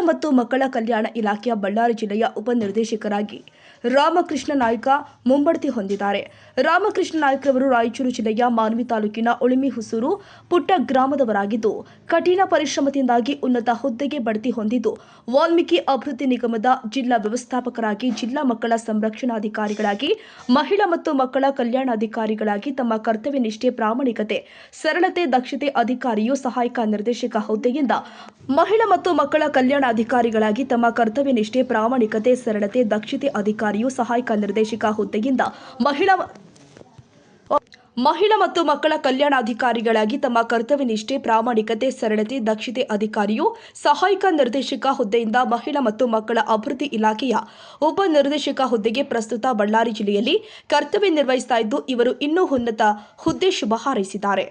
ಮತ್ತು ಮಕ್ಕಳ ಕಲ್ಯಾಣ ಇಲಾಖೆಯ ಬಳ್ಳಾರಿ ಜಿಲ್ಲೆಯ ಉಪನಿರ್ದೇಶಕರಾಗಿ ರಾಮಕೃಷ್ಣ ನಾಯ್ಕ ಮುಂಬಡ್ತಿ ಹೊಂದಿದ್ದಾರೆ. ರಾಮಕೃಷ್ಣ ನಾಯ್ಕರವರು ರಾಯಚೂರು ಜಿಲ್ಲೆಯ ಮಾನ್ವಿ ತಾಲೂಕಿನ ಉಳಿಮಿ ಹುಸೂರು ಪುಟ್ಟ ಗ್ರಾಮದವರಾಗಿದ್ದು, ಕಠಿಣ ಪರಿಶ್ರಮದಿಂದಾಗಿ ಉನ್ನತ ಹುದ್ದೆಗೆ ಬಡ್ತಿ ಹೊಂದಿದ್ದು, ವಾಲ್ಮೀಕಿ ಅಭಿವೃದ್ಧಿ ನಿಗಮದ ಜಿಲ್ಲಾ ವ್ಯವಸ್ಥಾಪಕರಾಗಿ, ಜಿಲ್ಲಾ ಮಕ್ಕಳ ಸಂರಕ್ಷಣಾಧಿಕಾರಿಗಳಾಗಿ, ಮಹಿಳಾ ಮತ್ತು ಮಕ್ಕಳ ಕಲ್ಯಾಣಾಧಿಕಾರಿಗಳಾಗಿ ತಮ್ಮ ಕರ್ತವ್ಯ ನಿಷ್ಠೆ, ಪ್ರಾಮಾಣಿಕತೆ, ಸರಳತೆ, ದಕ್ಷತೆ ಅಧಿಕಾರಿಯು ಸಹಾಯಕ ನಿರ್ದೇಶಕ ಹುದ್ದೆಯಿಂದ ಮಹಿಳಾ ಮತ್ತು ಮಕ್ಕಳ ಕಲ್ಯಾಣಾಧಿಕಾರಿಗಳಾಗಿ ತಮ್ಮ ಕರ್ತವ್ಯ ನಿಷ್ಠೆ, ಪ್ರಾಮಾಣಿಕತೆ, ಸರಳತೆ, ದಕ್ಷತೆ ಅಧಿಕಾರಿಯು ಸಹಾಯಕ ನಿರ್ದೇಶಕ ಹುದ್ದೆಯಿಂದ ಮಹಿಳಾ ಮತ್ತು ಮಕ್ಕಳ ಕಲ್ಯಾಣಾಧಿಕಾರಿಗಳಾಗಿ ತಮ್ಮ ಕರ್ತವ್ಯ ನಿಷ್ಠೆ, ಪ್ರಾಮಾಣಿಕತೆ, ಸರಳತೆ, ದಕ್ಷತೆ ಅಧಿಕಾರಿಯು ಸಹಾಯಕ ನಿರ್ದೇಶಕ ಹುದ್ದೆಯಿಂದ ಮಹಿಳಾ ಮತ್ತು ಮಕ್ಕಳ ಅಭಿವೃದ್ಧಿ ಇಲಾಖೆಯ ಉಪನಿರ್ದೇಶಕ ಹುದ್ದೆಗೆ ಪ್ರಸ್ತುತ ಬಳ್ಳಾರಿ ಜಿಲ್ಲೆಯಲ್ಲಿ ಕರ್ತವ್ಯ ನಿರ್ವಹಿಸುತ್ತಾ ಇದ್ದು, ಇವರು ಇನ್ನೂ ಉನ್ನತ ಹುದ್ದೆ ಶುಭ ಹಾರೈಸಿದ್ದಾರೆ.